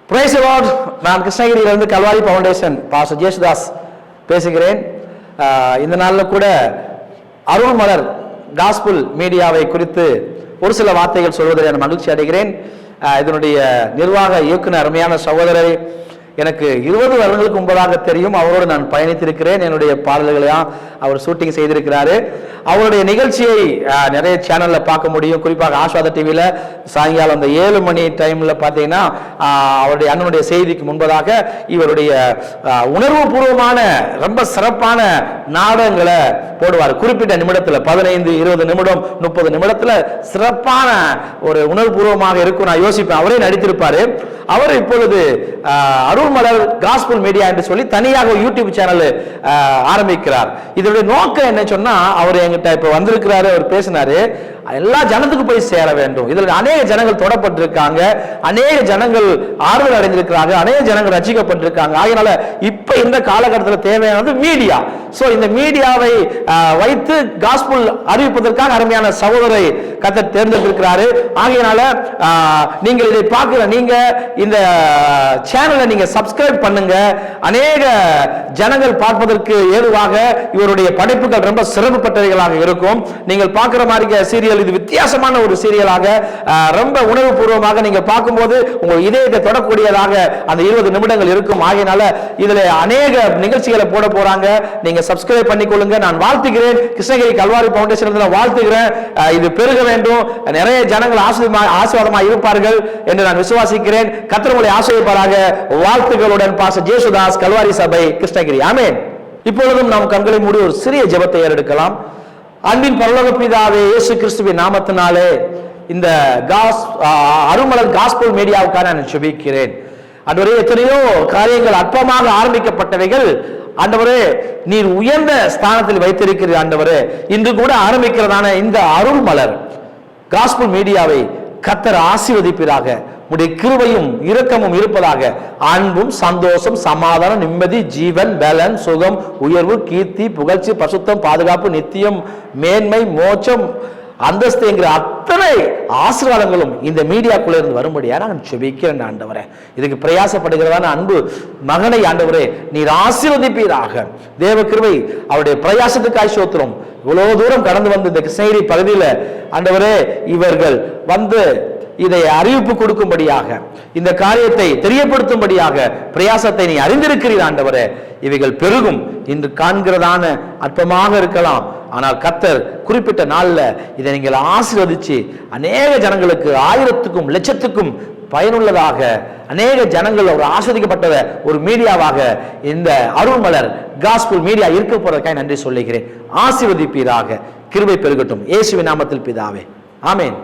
Praise the Lord. நான் கிருஷ்ணகிரியிலிருந்து Kalvari foundation pastor Yesudas பேசுகிறேன். இந்த நாளில் கூட அருள்மலர் காஸ்பல் மீடியாவை குறித்து ஒரு சில வார்த்தைகள் சொல்வதில் நான் மகிழ்ச்சி அடைகிறேன். இதனுடைய நிர்வாக இயக்குனர் அருமையான சகோதரரை எனக்கு 20 வருடங்களுக்கு முன்பதாக தெரியும். அவரோடு நான் பயணித்திருக்கிறேன். என்னுடைய பாடல்களையும் அவர் ஷூட்டிங் செய்திருக்கிறாரு. அவருடைய நிகழ்ச்சியை நிறைய சேனல்ல பார்க்க முடியும். குறிப்பாக ஆஸ்வாத டிவியில சாயங்காலம் அந்த 7 மணி டைம்ல பார்த்தீங்கன்னா அவருடைய அண்ணனுடைய செய்திக்கு முன்பதாக இவருடைய உணர்வு பூர்வமான ரொம்ப சிறப்பான நாடகங்களை போடுவார். குறிப்பிட்ட நிமிடத்தில் 15, 20 நிமிடம், 30 நிமிடத்துல சிறப்பான ஒரு உணர்வு பூர்வமாக இருக்கும். நான் யோசிப்பேன், அவரே நடித்திருப்பாரு. அவர் இப்பொழுது அருள்மலர் காஸ்பல் மீடியா என்று சொல்லி தனியாக யூடியூப் சேனல் ஆரம்பிக்கிறார். இதனுடைய நோக்கம் என்ன சொன்னா, அவர் என்கிட்ட இப்ப வந்திருக்கிறாரு, அவர் பேசினாரு, எல்லா ஜனத்துக்கு போய் சேர வேண்டும். இதுல அநேக ஜனங்கள் தொடப்பட்டிருக்காங்க, அநேக ஜனங்கள் ஆறுதல் அடைந்திருக்கிறாங்க, அநேக ஜனங்கள் ரசிக்கப்பட்டிருக்காங்க. ஆகையினால இப்ப இந்த காலகட்டத்தில் தேவையானது மீடியா. சோ இந்த மீடியாவை வைத்து காஸ்பல் அறிவிப்பதற்காக அருமையான சகோதரை கர்த்தர் தேர்ந்தெடுத்திருக்கிறாரு. ஆகையினால நீங்கள் இதை பார்க்கிற நீங்க இந்த சேனலை நீங்க சப்ஸ்கிரைப் பண்ணுங்க. அநேக ஜனங்கள் பார்ப்பதற்கு ஏதுவாக இவருடைய படைப்புகள் ரொம்ப சிறப்புப்பட்டவைகளாக இருக்கும். நீங்கள் பார்க்கிற மாதிரி சீரியல், இது வித்தியாசமான ஒரு சீரியலாக ரொம்ப உணர்வு பூர்வமாக நீங்க பார்க்கும்போது உங்கள் இதயத்தை தொடக்கூடியதாக அந்த 20 நிமிடங்கள் இருக்கும். ஆகையினால இதுல அநேக நிகழ்ச்சிகளை போட போறாங்க. நீங்க சப்ஸ்கிரைப் பண்ணிக்கொள்ளுங்க. நான் வாழ்த்துகிறேன். கிருஷ்ணகிரி கல்வாரி ஃபவுண்டேஷன் வாழ்த்துகிறேன். இது பெருக வேண்டும், நிறைய ஜனங்கள் ஆசீர்வாதமாக இருப்பார்கள் என்று நான் விசுவாசிக்கிறேன். கர்த்தர் உங்களை ஆசீர்வதிப்பாராக. வாழ்த்துக்களுடன் பாஸ்டர் ஜேசுதாஸ், கல்வாரி சபை, கிருஷ்ணகிரி. ஆமென். இப்பொழுதும் நாம் கண்களை மூடி ஒரு சிறிய ஜெபத்தை ஏறெடுக்கலாம். அன்பின் பரலோக பிதாவே, இயேசு கிறிஸ்துவின் நாமத்தினாலே இந்த அருள்மலர் காஸ்பல் மீடியாவுக்காக நான் ஜெபிக்கிறேன். ஆண்டவரே, எத்தனையோ காரியங்கள் அற்பமாக ஆரம்பிக்கப்பட்டவைகள் ஆண்டவரே நீர் உயர்ந்த ஸ்தானத்தில் வைத்திருக்கிறீர். ஆண்டவரே, இன்று கூட ஆரம்பிக்கிறதான இந்த அருள்மலர் காஸ்பல் மீடியாவை கர்த்தர் ஆசீர்வதிப்பீராக. உடைய கிருபையும் இரக்கமும் இருப்பதாக. அன்பும் சந்தோஷம், சமாதானம், நிம்மதி, ஜீவன், பலன், சுகம், உயர்வு, கீர்த்தி, புகழ்ச்சி, பசுத்தம், பாதுகாப்பு, நித்தியம், மேன்மை, மோட்சம், அந்தஸ்து என்கிற அத்தனை ஆசீர்வாதங்களும் இந்த மீடியாக்குள்ள இருந்து வரும்படியா நான் ஜெபிக்கிறேன். ஆண்டவரே, இதுக்கு பிரயாசப்படுகிறதான அன்பு மகனை ஆண்டவரே நீர் ஆசீர்வதிப்பீராக. தேவ கிருபை அவருடைய பிரயாசத்துக்காய் ஸ்தோத்திரம். இவ்வளவு தூரம் கடந்து வந்து இந்த கிருஷ்ணகிரி பகுதியில ஆண்டவரே இவர்கள் வந்து இதை அறிவிப்பு கொடுக்கும்படியாக, இந்த காரியத்தை தெரியப்படுத்தும்படியாக பிரயாசத்தை நீ அறிந்திருக்கிறீர். ஆண்டவரே, இவைகள் பெருகும். இன்று காண்கிறதான அற்பமாக இருக்கலாம், ஆனால் கர்த்தர் குறிப்பிட்ட நாள்ல இதை நீங்கள் ஆசீர்வதிச்சு அநேக ஜனங்களுக்கு 1000க்கும் லட்சத்துக்கும் பயனுள்ளதாக அநேக ஜனங்கள் ஒரு ஆஸ்வதிக்கப்பட்ட ஒரு மீடியாவாக இந்த அருள்மலர் காஸ்பல் மீடியா இருக்க போறதுக்காக நன்றி சொல்லுகிறேன். ஆசீர்வதிப்பீராக. கிருபை பெருகட்டும். இயேசுவின் நாமத்தில் பிதாவே, ஆமென்.